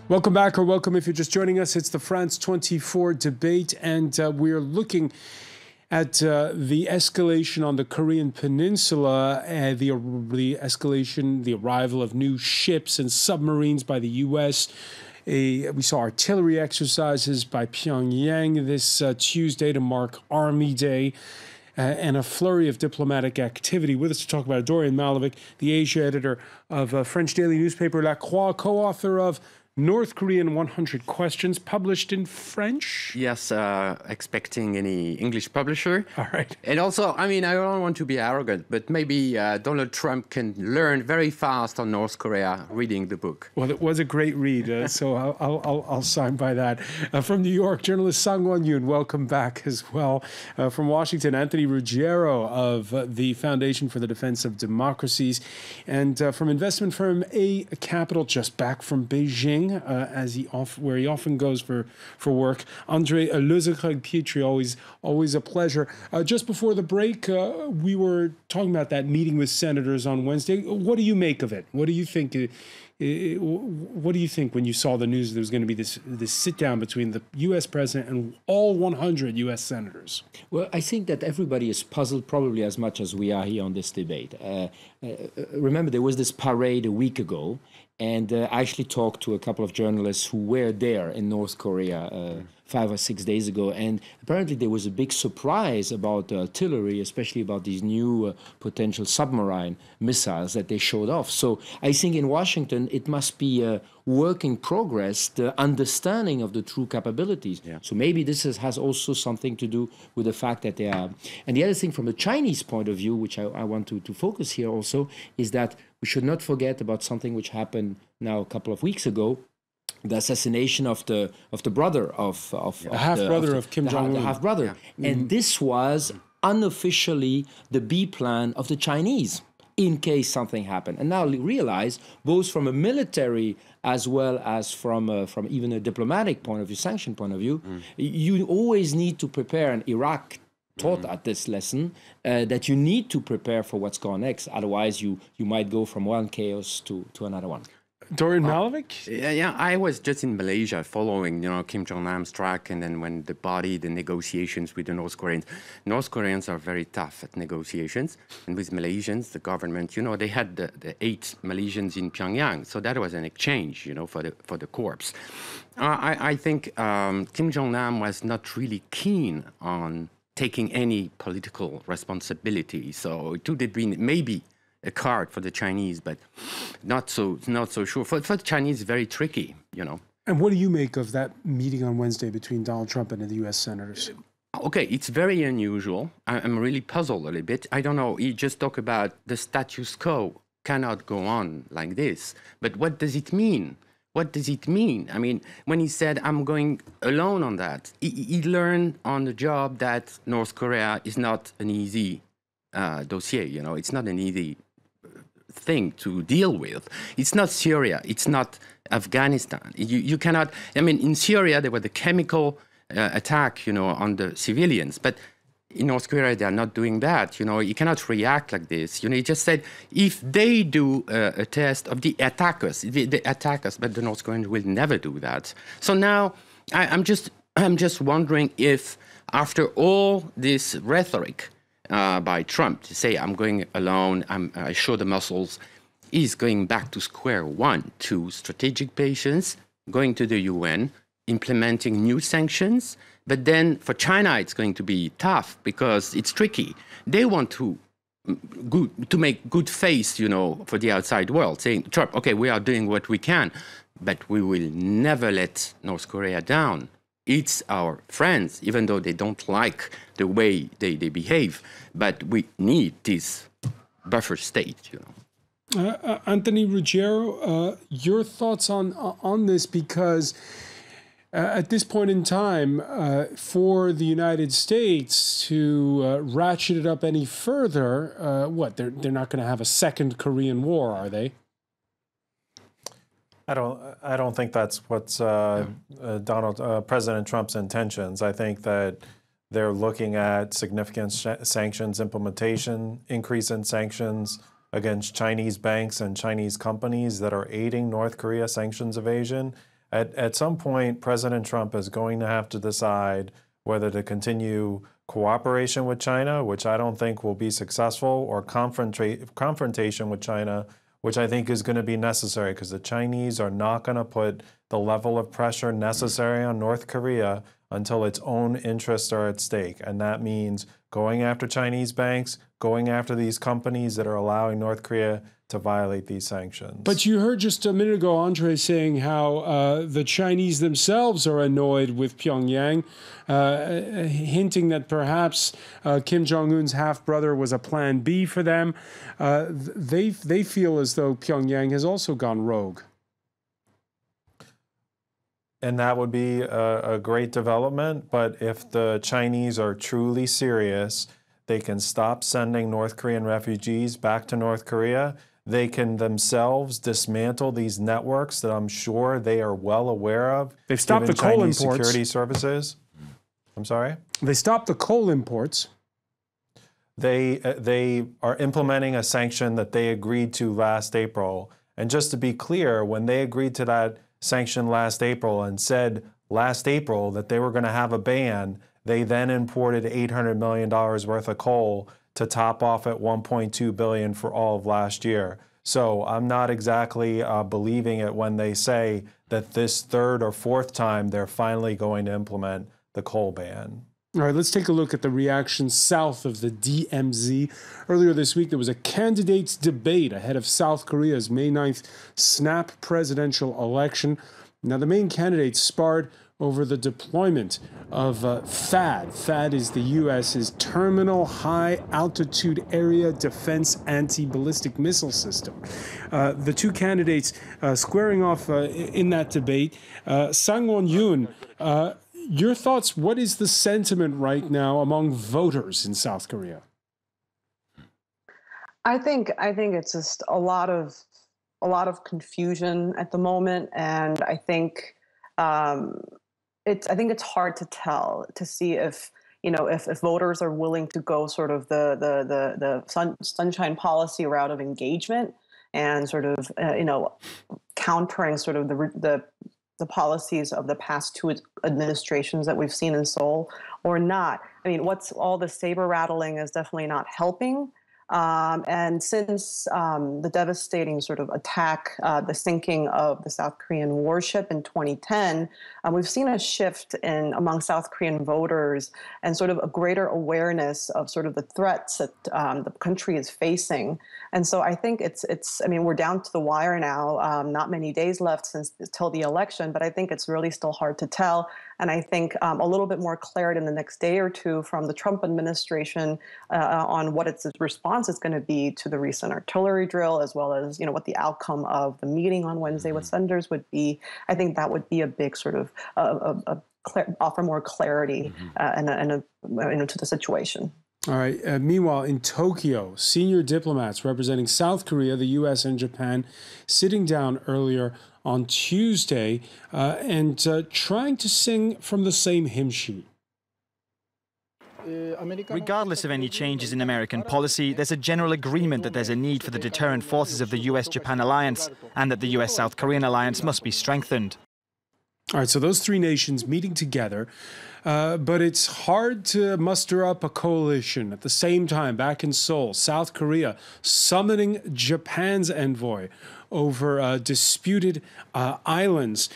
Welcome back, or welcome if you're just joining us. It's the France 24 debate, and we're looking at the escalation on the Korean Peninsula, the escalation, the arrival of new ships and submarines by the U.S. We saw artillery exercises by Pyongyang this Tuesday to mark Army Day. And a flurry of diplomatic activity. With us to talk about it, Dorian Malovic, the Asia editor of French daily newspaper La Croix, co-author of North Korean 100 Questions, published in French? Yes, expecting any English publisher. All right. And also, I mean, I don't want to be arrogant, but maybe Donald Trump can learn very fast on North Korea reading the book. Well, it was a great read, so I'll sign by that. From New York, journalist Sang Won-yoon, welcome back as well. From Washington, Anthony Ruggiero of the Foundation for the Defense of Democracies. And from investment firm A Capital, just back from Beijing, where he often goes for work. Andre Lezecreg-Pietri, always a pleasure. Just before the break, we were talking about that meeting with senators on Wednesday. What do you make of it? What do you think? What do you think when you saw the news that there was going to be this sit down between the U.S. president and all 100 U.S. senators? Well, I think that everybody is puzzled probably as much as we are here on this debate. Remember, there was this parade a week ago, and I actually talked to a couple of journalists who were there in North Korea 5 or 6 days ago, and apparently there was a big surprise about artillery, especially about these new potential submarine missiles that they showed off. So I think in Washington it must be a work in progress, the understanding of the true capabilities. Yeah. So maybe this has also something to do with the fact that they are. And the other thing from the Chinese point of view, which I want to focus here also, is that we should not forget about something which happened now a couple of weeks ago. The assassination of the brother of the half-brother of Kim Jong-un. The half-brother. Yeah. And this was unofficially the B plan of the Chinese in case something happened. And now realize, both from a military as well as from even a diplomatic point of view, sanction point of view, you always need to prepare, and Iraq taught at this lesson that you need to prepare for what's going next. Otherwise, you might go from one chaos to another one. Dorian Malovic? Yeah, I was just in Malaysia following, Kim Jong-nam's track, and then when the negotiations with the North Koreans. North Koreans are very tough at negotiations, and with Malaysians, the government, they had the 8 Malaysians in Pyongyang, so that was an exchange, for the corps. I think Kim Jong-nam was not really keen on taking any political responsibility, so it would have been maybe a card for the Chinese, but not so sure. For the Chinese, very tricky, And what do you make of that meeting on Wednesday between Donald Trump and the U.S. senators? Okay, it's very unusual. I'm really puzzled a little bit. I don't know. He just talked about the status quo cannot go on like this. But what does it mean? What does it mean? I mean, when he said, I'm going alone on that, he learned on the job that North Korea is not an easy dossier. It's not an easy thing to deal with. It's not Syria. It's not Afghanistan. You cannot. I mean, in Syria there was the chemical attack, on the civilians, but in North Korea they are not doing that. You cannot react like this. He just said if they do a test of the attackers, they attack us, but the North Koreans will never do that. So now I'm just wondering if after all this rhetoric by Trump to say, I'm going alone, I show the muscles, he's going back to square one, to strategic patience, going to the UN, implementing new sanctions. But then for China, it's going to be tough because it's tricky. They want to make good face, for the outside world, saying, Trump, okay, we are doing what we can, but we will never let North Korea down. It's our friends, even though they don't like the way they behave. But we need this buffer state, Anthony Ruggiero, your thoughts on this, because at this point in time, for the United States to ratchet it up any further, they're not going to have a second Korean War, are they? I don't think that's what's President Trump's intentions. I think that they're looking at significant sanctions implementation, increase in sanctions against Chinese banks and Chinese companies that are aiding North Korea sanctions evasion. At some point, President Trump is going to have to decide whether to continue cooperation with China, which I don't think will be successful, or confrontation with China, which I think is going to be necessary, because the Chinese are not going to put the level of pressure necessary on North Korea until its own interests are at stake. And that means going after Chinese banks, going after these companies that are allowing North Korea to violate these sanctions. But you heard just a minute ago Andre saying how the Chinese themselves are annoyed with Pyongyang, hinting that perhaps Kim Jong-un's half-brother was a plan B for them. They feel as though Pyongyang has also gone rogue. And that would be a great development. But if the Chinese are truly serious, they can stop sending North Korean refugees back to North Korea. They can themselves dismantle these networks that I'm sure they are well aware of. They've stopped the coal Chinese imports. Security services. I'm sorry? They stopped the coal imports. They are implementing a sanction that they agreed to last April. And just to be clear, when they agreed to that sanction last April and said last April that they were going to have a ban, they then imported $800 million worth of coal to top off at $1.2 billion for all of last year. So I'm not exactly believing it when they say that this third or fourth time they're finally going to implement the coal ban. All right, let's take a look at the reaction south of the DMZ. Earlier this week, there was a candidates debate ahead of South Korea's May 9th snap presidential election. Now, the main candidates sparred over the deployment of THAAD. THAAD is the U.S.'s Terminal High Altitude Area Defense Anti-Ballistic Missile System. The two candidates squaring off in that debate. Sang-won-yoon, your thoughts, what is the sentiment right now among voters in South Korea? I think it's just a lot of confusion at the moment, and I think it's hard to tell, to see if if voters are willing to go sort of the sunshine policy route of engagement and sort of countering sort of the policies of the past two administrations that we've seen in Seoul, or not. I mean, what's all the saber rattling is definitely not helping. And since the devastating sort of attack, the sinking of the South Korean warship in 2010, we've seen a shift among South Korean voters and sort of a greater awareness of sort of the threats that the country is facing. And so I think I mean, we're down to the wire now, not many days left till the election, but I think it's really still hard to tell. And I think a little bit more clarity in the next day or two from the Trump administration on what its response is going to be to the recent artillery drill, as well as what the outcome of the meeting on Wednesday with senators would be. I think that would be a big sort of offer more clarity to the situation. All right. Meanwhile, in Tokyo, senior diplomats representing South Korea, the U.S., and Japan sitting down earlier on Tuesday and trying to sing from the same hymn sheet. Regardless of any changes in American policy, there's a general agreement that there's a need for the deterrent forces of the US-Japan alliance and that the US-South Korean alliance must be strengthened. All right, so those three nations meeting together, but it's hard to muster up a coalition. At the same time, back in Seoul, South Korea summoning Japan's envoy over disputed islands.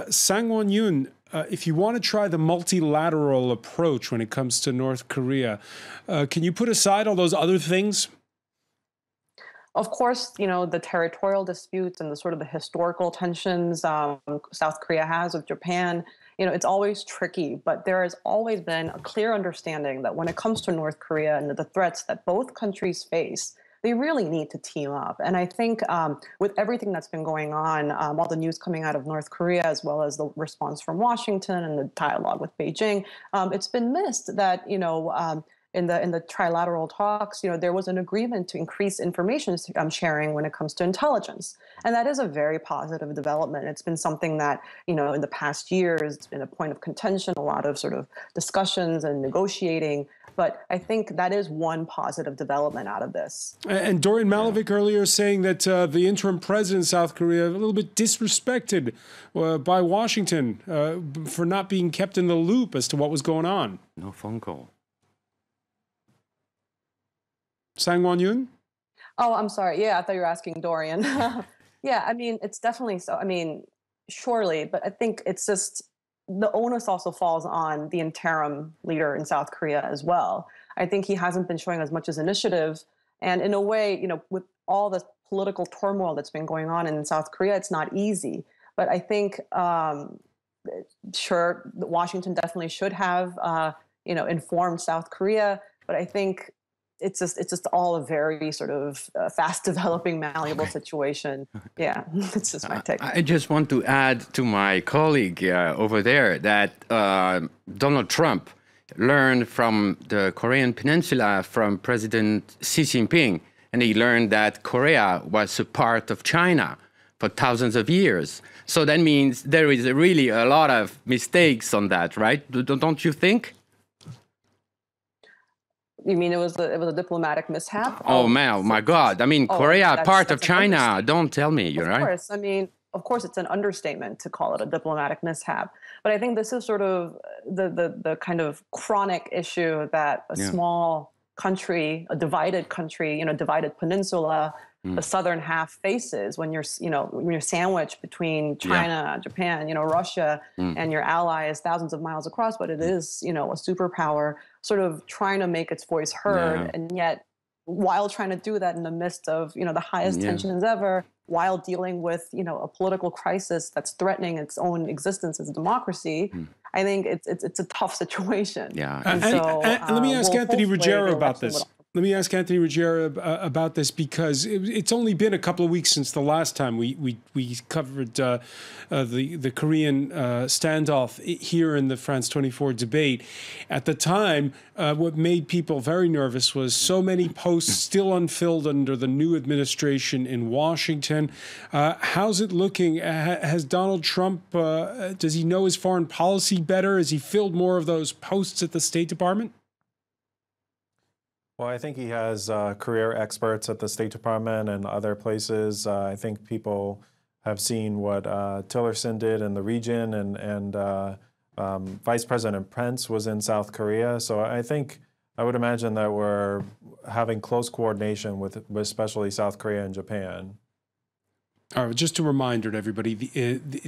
Sang-won-yoon, if you want to try the multilateral approach when it comes to North Korea, can you put aside all those other things? Of course, the territorial disputes and the sort of the historical tensions South Korea has with Japan, it's always tricky, but there has always been a clear understanding that when it comes to North Korea and the threats that both countries face, they really need to team up. And I think with everything that's been going on, all the news coming out of North Korea, as well as the response from Washington and the dialogue with Beijing, it's been missed that, in the trilateral talks, there was an agreement to increase information sharing when it comes to intelligence. And that is a very positive development. It's been something that, in the past years, it's been a point of contention, a lot of sort of discussions and negotiating. But I think that is one positive development out of this. And Dorian Malovic earlier saying that the interim president of South Korea a little bit disrespected by Washington for not being kept in the loop as to what was going on. No phone call. Sang Won-yoon? Oh, I'm sorry. Yeah, I thought you were asking Dorian. Yeah, I mean, it's definitely so. I mean, surely, but I think it's just the onus also falls on the interim leader in South Korea as well. I think he hasn't been showing as much as initiative. And in a way, with all the political turmoil that's been going on in South Korea, it's not easy. But I think, sure, Washington definitely should have, informed South Korea. But I think it's just all a very sort of fast developing, malleable situation. Yeah, it's just my take. I just want to add to my colleague over there that Donald Trump learned from the Korean Peninsula from President Xi Jinping, and he learned that Korea was a part of China for thousands of years. So that means there is really a lot of mistakes on that, right? Don't you think? You mean it was a diplomatic mishap? Oh man, my God! I mean, Korea, part of China. Don't tell me, you're right. Of course, I mean, of course, it's an understatement to call it a diplomatic mishap. But I think this is sort of the kind of chronic issue that a small country, a divided country, divided peninsula, the southern half faces when you're sandwiched between China, Japan, Russia, and your allies thousands of miles across. But it is, a superpower sort of trying to make its voice heard, and yet while trying to do that in the midst of the highest tensions ever, while dealing with a political crisis that's threatening its own existence as a democracy. I think it's a tough situation. Yeah, and let me ask Anthony Ruggiero about this. Let me ask Anthony Ruggiero about this, because it's only been a couple of weeks since the last time we covered the Korean standoff here in the France 24 debate. At the time, what made people very nervous was so many posts still unfilled under the new administration in Washington. How's it looking? Has Donald Trump, does he know his foreign policy better? Has he filled more of those posts at the State Department? Well, I think he has career experts at the State Department and other places. I think people have seen what Tillerson did in the region, and Vice President Pence was in South Korea. So I would imagine that we're having close coordination with especially South Korea and Japan. All right, just a reminder to everybody,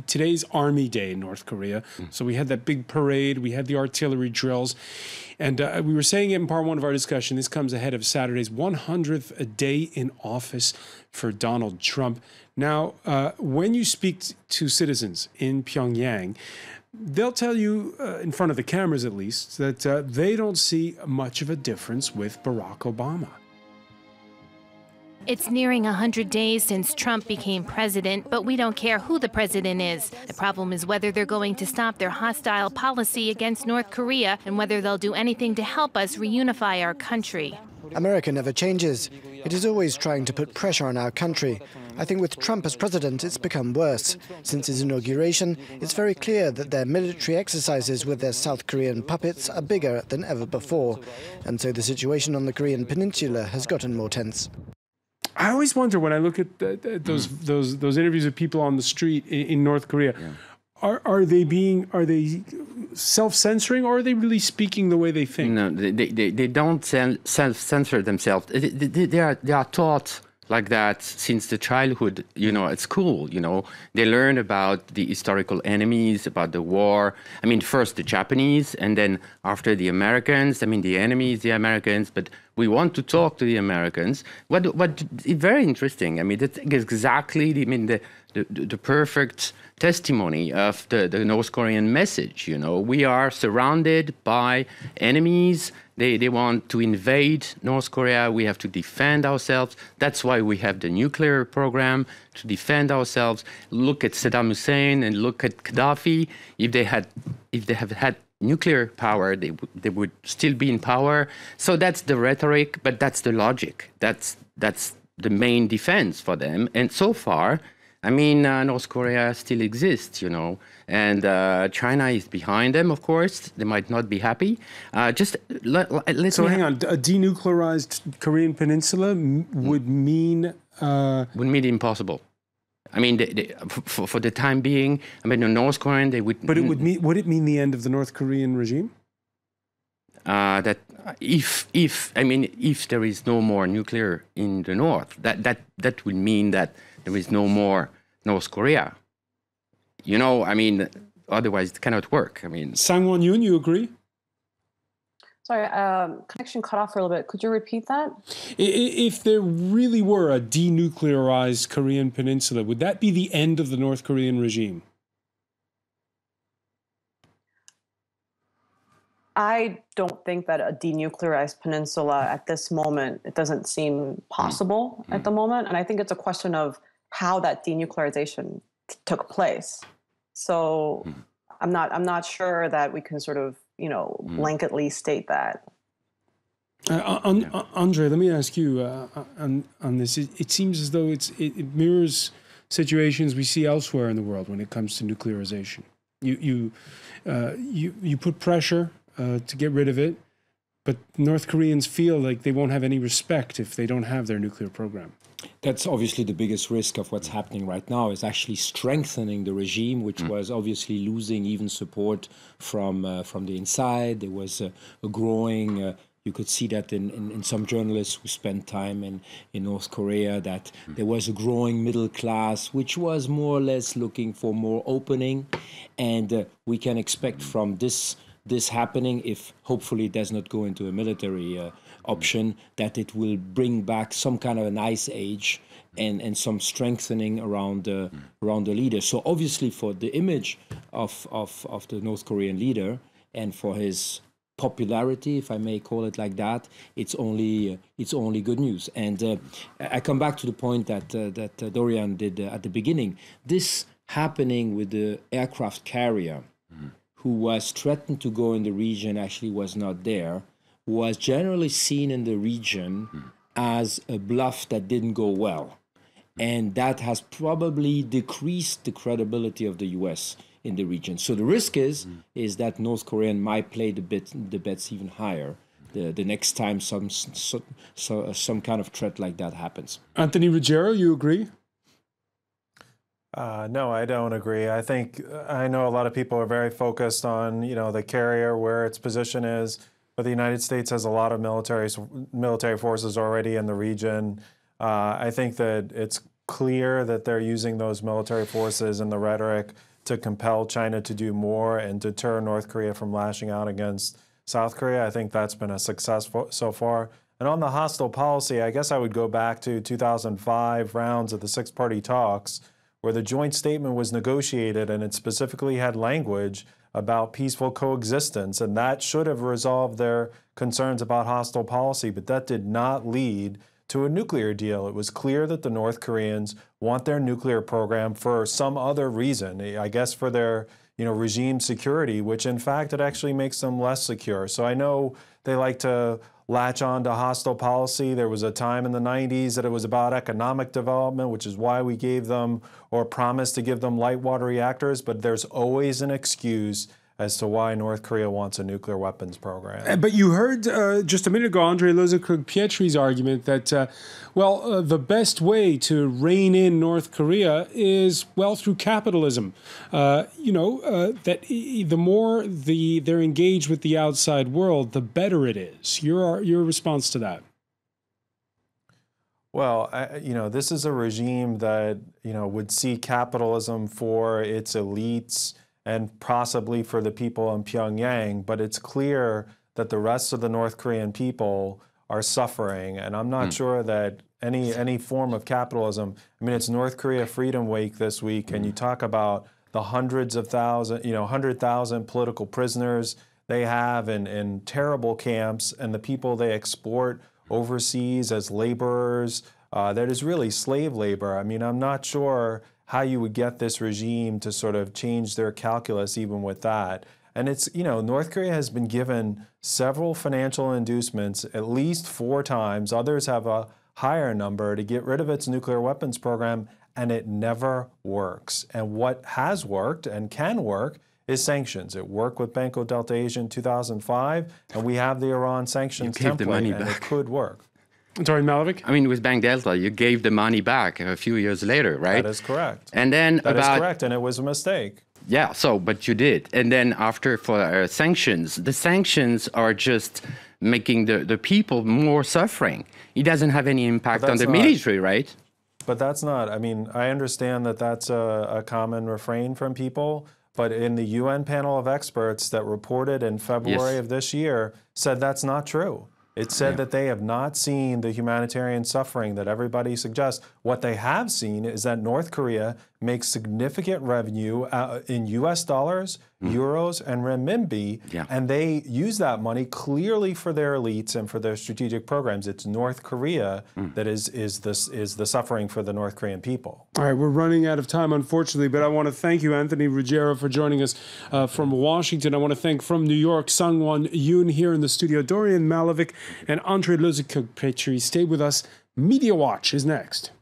today's Army Day in North Korea. So we had that big parade, we had the artillery drills, and we were saying it in part one of our discussion, this comes ahead of Saturday's 100th day in office for Donald Trump. Now, when you speak to citizens in Pyongyang, they'll tell you, in front of the cameras at least, that they don't see much of a difference with Barack Obama. It's nearing 100 days since Trump became president, but we don't care who the president is. The problem is whether they're going to stop their hostile policy against North Korea and whether they'll do anything to help us reunify our country. America never changes. It is always trying to put pressure on our country. I think with Trump as president, it's become worse. Since his inauguration, it's very clear that their military exercises with their South Korean puppets are bigger than ever before. And so the situation on the Korean peninsula has gotten more tense. I always wonder when I look at those interviews with people on the street in North Korea, are they self-censoring, or are they really speaking the way they think? No, they don't self-censor themselves. They are taught like that since the childhood, at school, They learn about the historical enemies, about the war. I mean, first the Japanese, and then after the Americans. I mean, the enemies, the Americans, but we want to talk to the Americans. What very interesting. I mean, that's exactly the perfect testimony of the North Korean message. We are surrounded by enemies. They want to invade North Korea. We have to defend ourselves. That's why we have the nuclear program, to defend ourselves. Look at Saddam Hussein and look at Gaddafi. If they have had nuclear power, they would still be in power. So that's the rhetoric, but that's the logic. That's the main defense for them. And so far, I mean, North Korea still exists, you know, and China is behind them, of course. They might not be happy. Let's So hang on, a denuclearized Korean peninsula would mean... would mean impossible. I mean, for the time being, I mean, the North Korean, they would... But would it mean the end of the North Korean regime? That if there is no more nuclear in the North, that would mean that there is no more North Korea. You know, I mean, otherwise it cannot work. I mean... Sang-won-yoon, you agree? Sorry, connection cut off for a little bit. Could you repeat that? If there really were a denuclearized Korean peninsula, would that be the end of the North Korean regime? I don't think that a denuclearized peninsula at this moment, it doesn't seem possible at the moment. And I think it's a question of how that denuclearization took place. So I'm not sure that we can sort of, you know, blanketly state that. Andre, let me ask you on this. It seems as though it mirrors situations we see elsewhere in the world when it comes to nuclearization. You put pressure to get rid of it, but North Koreans feel like they won't have any respect if they don't have their nuclear program. That's obviously the biggest risk of what's happening right now, is actually strengthening the regime, which was obviously losing even support from the inside. There was a growing, you could see that in some journalists who spent time in North Korea, that there was a growing middle class, which was more or less looking for more opening. And we can expect from this happening, if hopefully it does not go into a military option, that it will bring back some kind of an ice age and some strengthening around the leader. So obviously for the image of the North Korean leader and for his popularity, if I may call it like that, it's only good news. And I come back to the point that Dorian did at the beginning. This happening with the aircraft carrier, who was threatened to go in the region, actually was not there, was generally seen in the region as a bluff that didn't go well. And that has probably decreased the credibility of the US in the region. So the risk is that North Korea might play the bets even higher the next time some kind of threat like that happens. Anthony Ruggiero, you agree? No, I don't agree. I know a lot of people are very focused on, you know, the carrier, where its position is, but the United States has a lot of military forces already in the region. I think that it's clear that they're using those military forces and the rhetoric to compel China to do more and deter North Korea from lashing out against South Korea. I think that's been a success so far. And on the hostile policy, I guess I would go back to 2005 rounds of the six-party talks, where the joint statement was negotiated and it specifically had language about peaceful coexistence, and that should have resolved their concerns about hostile policy, but that did not lead to a nuclear deal. It was clear that the North Koreans want their nuclear program for some other reason, I guess for their regime security, which in fact it actually makes them less secure. So I know they like to latch on to hostile policy. There was a time in the 90s that it was about economic development, which is why we gave them or promised to give them light water reactors, but there's always an excuse as to why North Korea wants a nuclear weapons program. But you heard just a minute ago André Lozokrug-Pietri's argument that, the best way to rein in North Korea is, through capitalism. That the more they're engaged with the outside world, the better it is. Your response to that? Well, this is a regime that, would see capitalism for its elites and possibly for the people in Pyongyang, but it's clear that the rest of the North Korean people are suffering, and I'm not sure that any form of capitalism. I mean, it's North Korea Freedom Week this week, and you talk about the 100,000 political prisoners they have in terrible camps, and the people they export overseas as laborers. That is really slave labor. I mean, I'm not sure how you would get this regime to sort of change their calculus even with that. And it's, you know, North Korea has been given several financial inducements at least 4 times. Others have a higher number to get rid of its nuclear weapons program, and it never works. And what has worked and can work is sanctions. It worked with Banco Delta Asia in 2005, and we have the Iran sanctions template, and it could work. Sorry, Malavik? I mean, with Bank Delta, you gave the money back a few years later, right? That is correct. And then that is correct, and it was a mistake. Yeah, so, but you did. And then after for sanctions, the sanctions are just making the people more suffering. It doesn't have any impact on the military, right? But that's not, I mean, I understand that that's a common refrain from people, but in the UN panel of experts that reported in February of this year said that's not true. It said that they have not seen the humanitarian suffering that everybody suggests. What they have seen is that North Korea makes significant revenue in US dollars, euros, and renminbi, and they use that money clearly for their elites and for their strategic programs. It's North Korea that is the suffering for the North Korean people. All right, we're running out of time, unfortunately, but I want to thank you, Anthony Ruggiero, for joining us from Washington. I want to thank from New York, Sang-won Yoon here in the studio, Dorian Malavik, and Andrei Lozikog-Petri. Stay with us. Media Watch is next.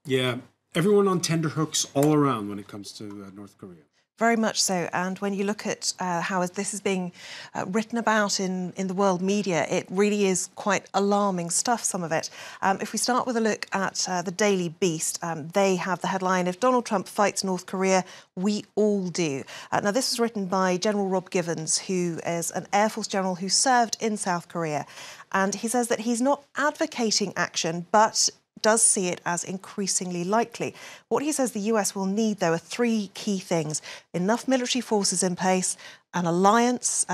Yeah, everyone on tenterhooks all around when it comes to North Korea. Very much so. And when you look at how this is being written about in the world media, it really is quite alarming stuff, some of it. If we start with a look at the Daily Beast, they have the headline, "If Donald Trump fights North Korea, we all do." Now, this was written by General Rob Givens, who is an Air Force general who served in South Korea. And he says that he's not advocating action, but does see it as increasingly likely. What he says the US will need, though, are 3 key things: enough military forces in place, an alliance,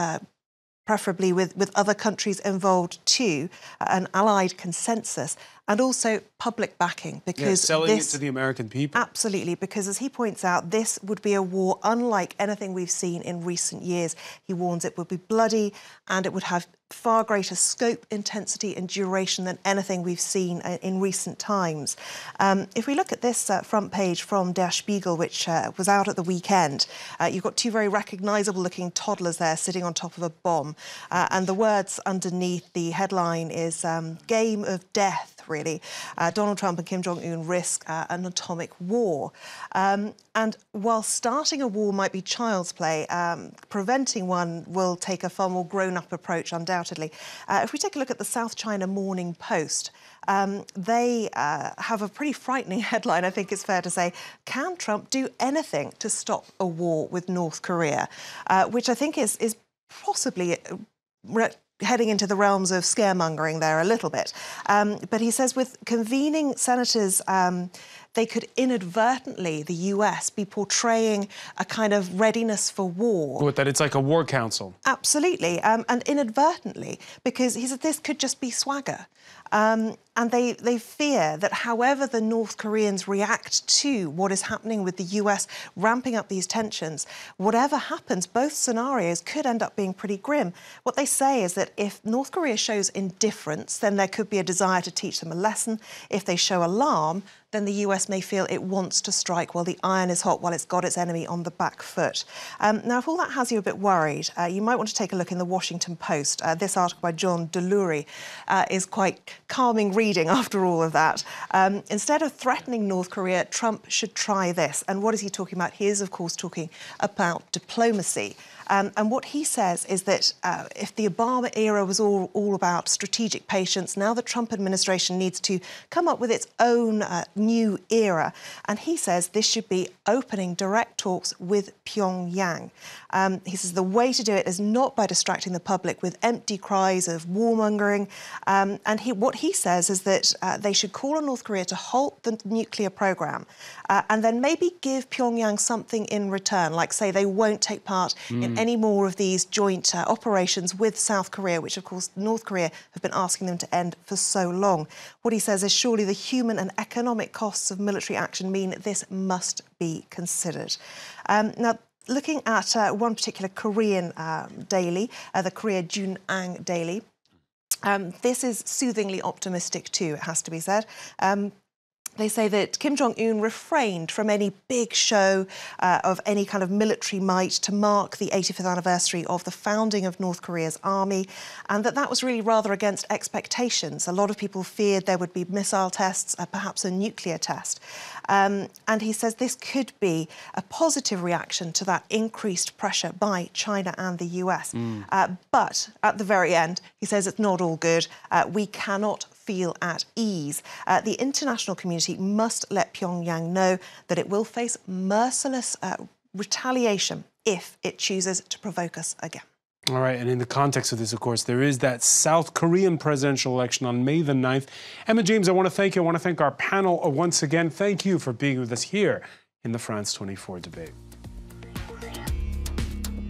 preferably with other countries involved too, an allied consensus, and also public backing, because selling it to the American people. Absolutely, because as he points out, this would be a war unlike anything we've seen in recent years. He warns it would be bloody and it would have far greater scope, intensity and duration than anything we've seen in recent times. If we look at this front page from Der Spiegel, which was out at the weekend, you've got 2 very recognisable looking toddlers there sitting on top of a bomb. And the words underneath the headline is "Game of Death." Really, Donald Trump and Kim Jong-un risk an atomic war. And while starting a war might be child's play, preventing one will take a far more grown-up approach, undoubtedly. If we take a look at the South China Morning Post, they have a pretty frightening headline, I think it's fair to say. "Can Trump do anything to stop a war with North Korea?" Which I think is possibly heading into the realms of scaremongering there a little bit. But he says with convening senators, they could inadvertently, the US, be portraying a kind of readiness for war. What, that it's like a war council? Absolutely, and inadvertently, because he said this could just be swagger. And they fear that however the North Koreans react to what is happening with the US ramping up these tensions, whatever happens, both scenarios could end up being pretty grim. What they say is that if North Korea shows indifference, then there could be a desire to teach them a lesson. If they show alarm, then the US may feel it wants to strike while the iron is hot, while it's got its enemy on the back foot. Now, if all that has you a bit worried, you might want to take a look in the Washington Post. This article by John Delury is quite calming reading after all of that. Instead of threatening North Korea, Trump should try this. And what is he talking about? He is, of course, talking about diplomacy. And what he says is that if the Obama era was all about strategic patience, now the Trump administration needs to come up with its own new era. And he says this should be opening direct talks with Pyongyang. He says the way to do it is not by distracting the public with empty cries of warmongering. And what he says is that they should call on North Korea to halt the nuclear program and then maybe give Pyongyang something in return, like say they won't take part in any more of these joint operations with South Korea, which of course North Korea have been asking them to end for so long. What he says is surely the human and economic costs of military action mean this must be considered. Now, looking at one particular Korean daily, the Korea Junang Daily. This is soothingly optimistic too, it has to be said. They say that Kim Jong-un refrained from any big show of any kind of military might to mark the 85th anniversary of the founding of North Korea's army, and that was really rather against expectations. A lot of people feared there would be missile tests, perhaps a nuclear test. And he says this could be a positive reaction to that increased pressure by China and the US. But at the very end, he says it's not all good. We cannot feel at ease. The international community must let Pyongyang know that it will face merciless retaliation if it chooses to provoke us again. All right, and in the context of this, of course, there is that South Korean presidential election on May the 9th. Emma James, I want to thank you. I want to thank our panel once again. Thank you for being with us here in the France 24 debate.